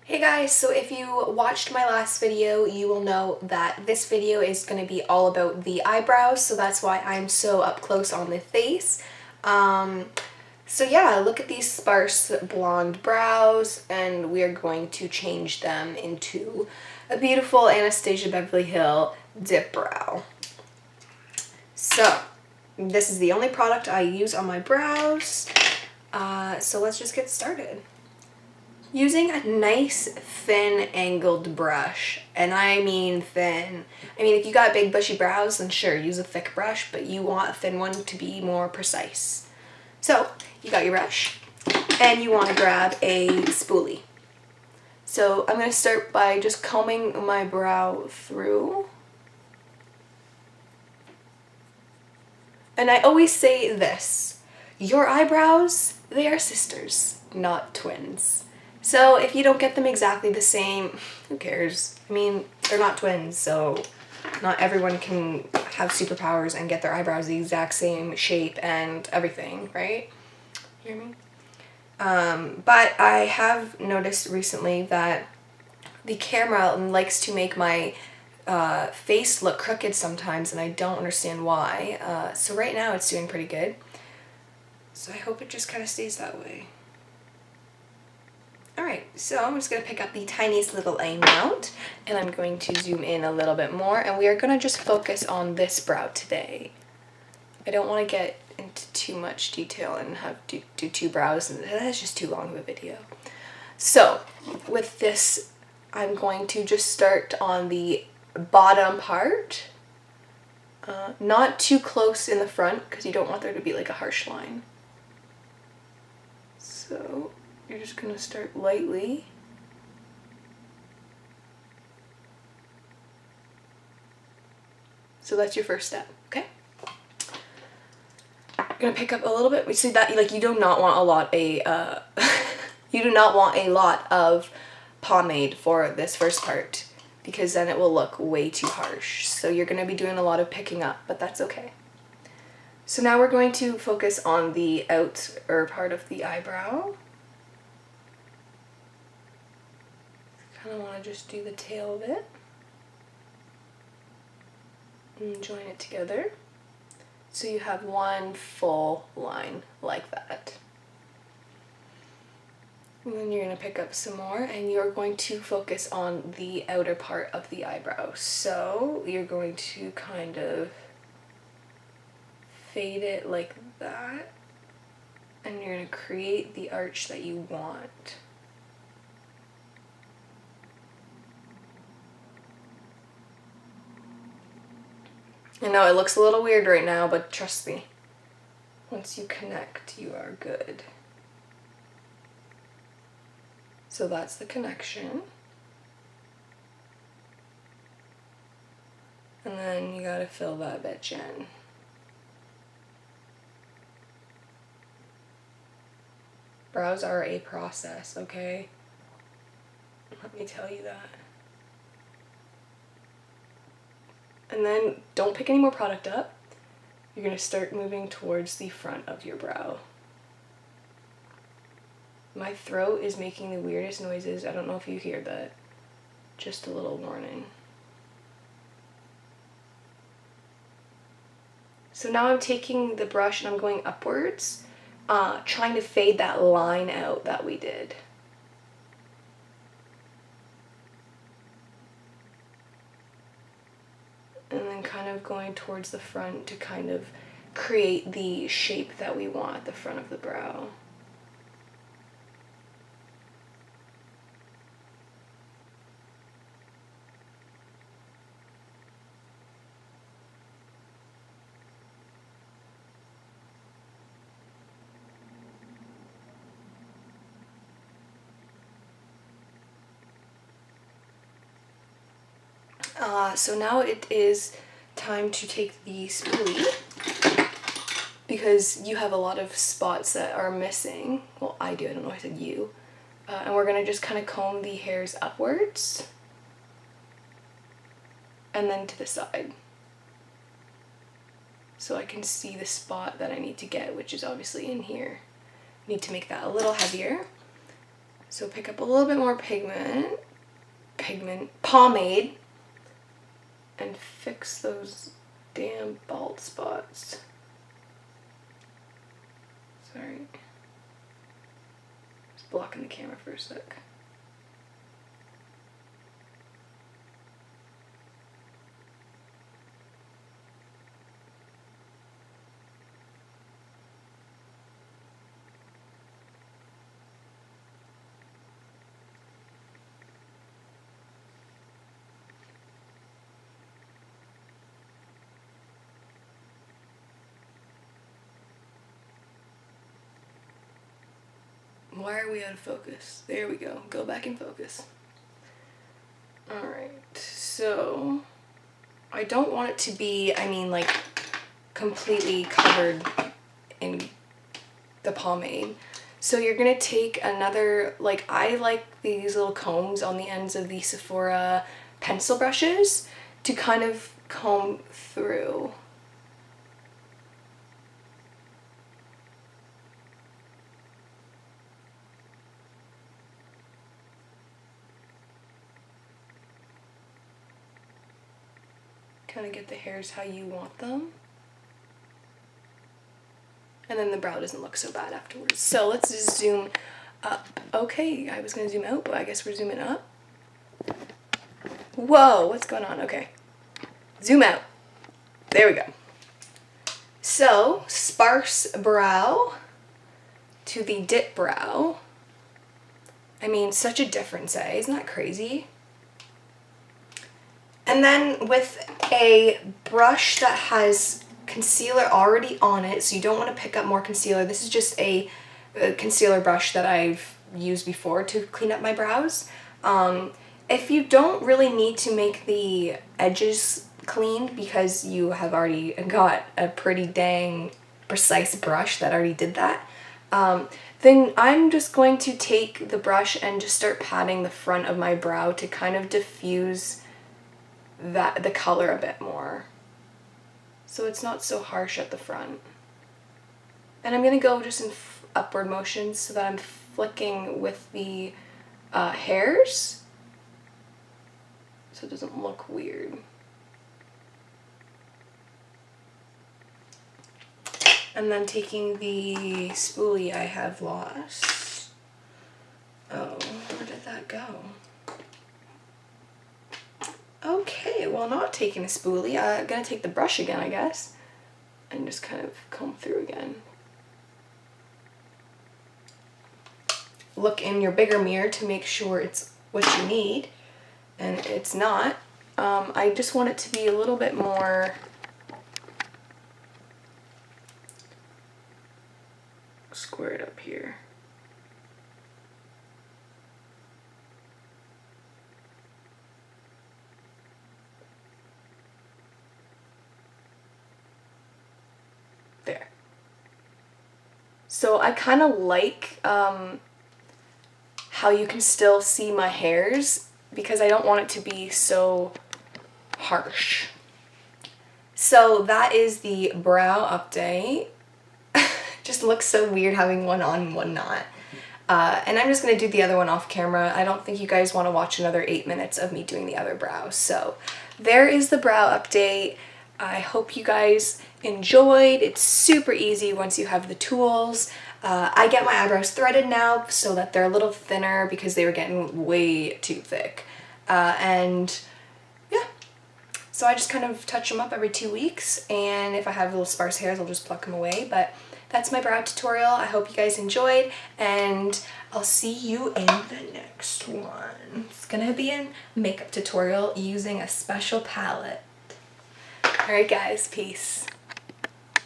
Hey guys, so if you watched my last video, you will know that this video is going to be all about the eyebrows, so that's why I'm so up close on the face. So yeah, look at these sparse blonde brows, and we are going to change them into a beautiful Anastasia Beverly Hill dip brow. So, this is the only product I use on my brows, so let's just get started. Using a nice thin angled brush, and I mean thin. I mean, if you got big bushy brows, then sure, use a thick brush, but you want a thin one to be more precise. So, you got your brush, and you want to grab a spoolie. So, I'm going to start by just combing my brow through. And I always say this, your eyebrows, they are sisters, not twins. So if you don't get them exactly the same, who cares? I mean, they're not twins, so not everyone can have superpowers and get their eyebrows the exact same shape and everything, right? You hear me? But I have noticed recently that the camera likes to make my face look crooked sometimes, and I don't understand why. So right now it's doing pretty good. So I hope it just kind of stays that way. Alright, so I'm just going to pick up the tiniest little eye mount, and I'm going to zoom in a little bit more, and we are going to just focus on this brow today. I don't want to get into too much detail and have do two brows, and that's just too long of a video. So, with this, I'm going to just start on the bottom part, not too close in the front, because you don't want there to be like a harsh line. So, you're just going to start lightly. So that's your first step, okay? You're going to pick up a little bit. See that, like, you do not want a lot you do not want a lot of pomade for this first part, because then it will look way too harsh. So you're going to be doing a lot of picking up, but that's okay. So now we're going to focus on the outer part of the eyebrow. I want to just do the tail of it and join it together so you have one full line like that. And then you're going to pick up some more, and you're going to focus on the outer part of the eyebrow. So you're going to kind of fade it like that, and you're going to create the arch that you want. I know it looks a little weird right now, but trust me, once you connect, you are good. So that's the connection. And then you gotta fill that bitch in. Brows are a process, okay? Let me tell you that. And then don't pick any more product up. You're going to start moving towards the front of your brow. My throat is making the weirdest noises. I don't know if you hear that. Just a little warning. So now I'm taking the brush and I'm going upwards, trying to fade that line out that we did. And then kind of going towards the front to kind of create the shape that we want at the front of the brow. So now it is time to take the spoolie, because you have a lot of spots that are missing. Well, I do, I don't know why I said you. And we're going to just kind of comb the hairs upwards and then to the side. So I can see the spot that I need to get, which is obviously in here. I need to make that a little heavier. So pick up a little bit more pomade, and fix those damn bald spots. Sorry. Just blocking the camera for a sec. Why are we out of focus? There we go. Go back in focus. Alright, so I don't want it to be, I mean, like, completely covered in the pomade. So you're gonna take another, like, I like these little combs on the ends of the Sephora pencil brushes to kind of comb through. Kind of get the hairs how you want them. And then the brow doesn't look so bad afterwards. So let's just zoom up. Okay, I was gonna zoom out, but I guess we're zooming up. Whoa, what's going on? Okay, zoom out. There we go. So, sparse brow to the dip brow. I mean, such a difference, eh? Isn't that crazy? And then with a brush that has concealer already on it, so you don't want to pick up more concealer. This is just a concealer brush that I've used before to clean up my brows. If you don't really need to make the edges clean because you have already got a pretty dang precise brush that already did that, then I'm just going to take the brush and just start patting the front of my brow to kind of diffuse the color a bit more, so it's not so harsh at the front. And I'm gonna go just in upward motions so that I'm flicking with the hairs so it doesn't look weird. And then taking the spoolie I have lost. Oh, where did that go? Okay, well, not taking a spoolie. I'm gonna take the brush again, I guess, and just kind of comb through again. Look in your bigger mirror to make sure it's what you need, and it's not. I just want it to be a little bit more squared up here. There. So I kind of like how you can still see my hairs because I don't want it to be so harsh. So that is the brow update. Just looks so weird having one on and one not. And I'm just going to do the other one off camera. I don't think you guys want to watch another 8 minutes of me doing the other brow. So there is the brow update. I hope you guys enjoyed. It's super easy once you have the tools. I get my eyebrows threaded now so that they're a little thinner because they were getting way too thick. And yeah, so I just kind of touch them up every 2 weeks, and if I have little sparse hairs, I'll just pluck them away. But that's my brow tutorial. I hope you guys enjoyed, and I'll see you in the next one. It's gonna be a makeup tutorial using a special palette. Alright guys, peace.